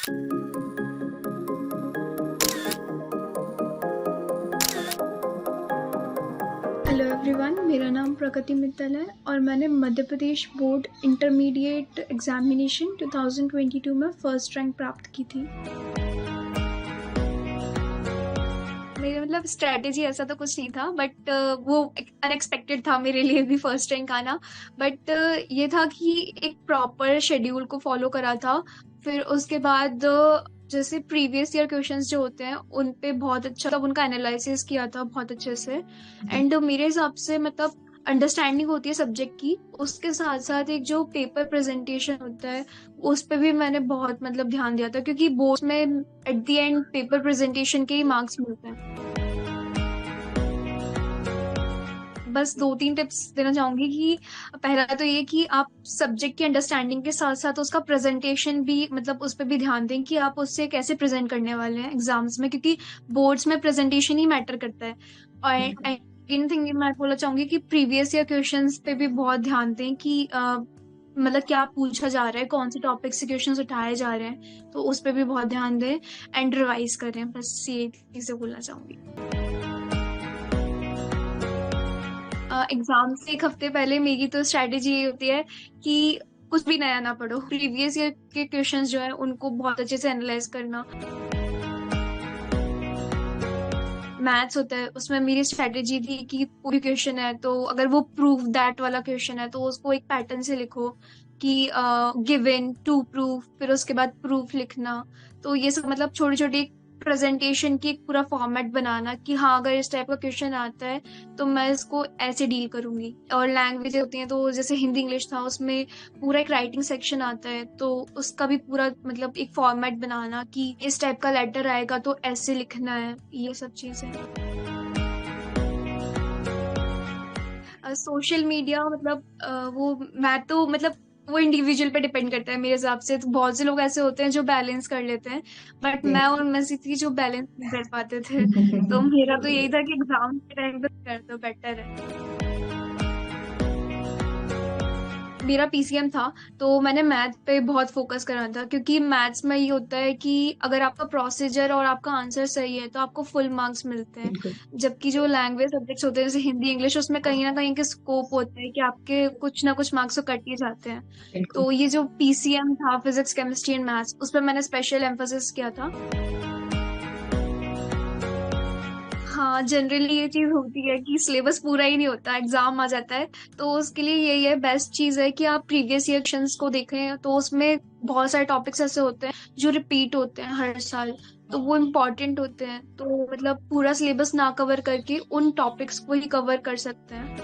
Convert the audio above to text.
Hello everyone, मेरा नाम प्रकृति मित्तल है और मैंने Madhya Pradesh board intermediate examination 2022 में फर्स्ट रैंक प्राप्त की थी। मेरे मतलब स्ट्रेटेजी ऐसा तो कुछ नहीं था, बट वो अनएक्सपेक्टेड था मेरे लिए भी फर्स्ट रैंक आना। बट ये था कि एक प्रॉपर शेड्यूल को फॉलो करा था। फिर उसके बाद जैसे प्रीवियस ईयर क्वेश्चंस जो होते हैं उन पे बहुत अच्छा तब उनका एनालिसिस किया था बहुत अच्छे से। एंड मेरे हिसाब से मतलब अंडरस्टैंडिंग होती है सब्जेक्ट की, उसके साथ साथ एक जो पेपर प्रेजेंटेशन होता है उस पे भी मैंने बहुत मतलब ध्यान दिया था, क्योंकि बोर्ड में at the end paper presentation के ही मार्क्स मिलते हैं। बस 2-3 टिप्स देना चाहूंगी कि पहला तो ये कि आप सब्जेक्ट की अंडरस्टैंडिंग के साथ साथ उसका प्रेजेंटेशन भी मतलब उस पर भी ध्यान दें कि आप उससे कैसे प्रेजेंट करने वाले हैं एग्जाम्स में, क्योंकि बोर्ड्स में प्रेजेंटेशन ही मैटर करता है। और सेकंड थिंग मैं बोलना चाहूंगी कि प्रीवियस ईयर क्वेश्चंस पे भी बहुत ध्यान दें कि मतलब क्या पूछा जा रहा है, कौन से टॉपिक से क्वेश्चंस उठाए जा रहे हैं, तो उस पर भी बहुत ध्यान दें एंड रिवाइज करें। बस ये चीजें बोलना चाहूंगी। एग्जाम से एक हफ्ते पहले मेरी तो स्ट्रैटेजी ये होती है कि कुछ भी नया ना पढ़ो, प्रीवियस ईयर के क्वेश्चंस जो है उनको बहुत अच्छे से एनालाइज करना। मैथ्स होता है उसमें मेरी स्ट्रैटेजी थी कि कोई क्वेश्चन है तो अगर वो प्रूफ दैट वाला क्वेश्चन है तो उसको एक पैटर्न से लिखो कि गिवन टू प्रूफ, फिर उसके बाद प्रूफ लिखना। तो ये सब मतलब छोटी छोटी प्रेजेंटेशन की एक पूरा फॉर्मेट बनाना कि हाँ अगर इस टाइप का क्वेश्चन आता है तो मैं इसको ऐसे डील करूंगी। और लैंग्वेज होती हैं तो जैसे हिंदी इंग्लिश था उसमें पूरा एक राइटिंग सेक्शन आता है, तो उसका भी पूरा मतलब एक फॉर्मेट बनाना कि इस टाइप का लेटर आएगा तो ऐसे लिखना है, ये सब चीजें। सोशल मीडिया मतलब वो मैं तो मतलब वो इंडिविजुअल पे डिपेंड करता है मेरे हिसाब से। तो बहुत से लोग ऐसे होते हैं जो बैलेंस कर लेते हैं, बट मैं उनमें से थी जो बैलेंस नहीं कर पाते थे। तो मेरा तो यही था कि एग्जाम के टाइम पे कर दो, बेटर है। मेरा पीसीएम था तो मैंने मैथ पे बहुत फोकस करा था, क्योंकि मैथ्स में ये होता है कि अगर आपका प्रोसीजर और आपका आंसर सही है तो आपको फुल मार्क्स मिलते हैं। बिल्कुल। जबकि जो लैंग्वेज सब्जेक्ट्स होते हैं जैसे हिंदी इंग्लिश, उसमें कहीं ना कहीं के स्कोप होता है कि आपके कुछ ना कुछ मार्क्स तो कट ही जाते हैं। बिल्कुल। तो ये जो पीसीएम था फिजिक्स केमिस्ट्री एंड मैथ्स, उस पर मैंने स्पेशल एम्फोसिस किया था। हाँ, जनरली ये चीज होती है कि सिलेबस पूरा ही नहीं होता, एग्जाम आ जाता है। तो उसके लिए यही है, बेस्ट चीज है कि आप प्रीवियस ईयर क्वेश्चंस को देखें, तो उसमें बहुत सारे टॉपिक्स ऐसे होते हैं जो रिपीट होते हैं हर साल, तो वो इम्पोर्टेंट होते हैं। तो मतलब पूरा सिलेबस ना कवर करके उन टॉपिक्स को ही कवर कर सकते हैं।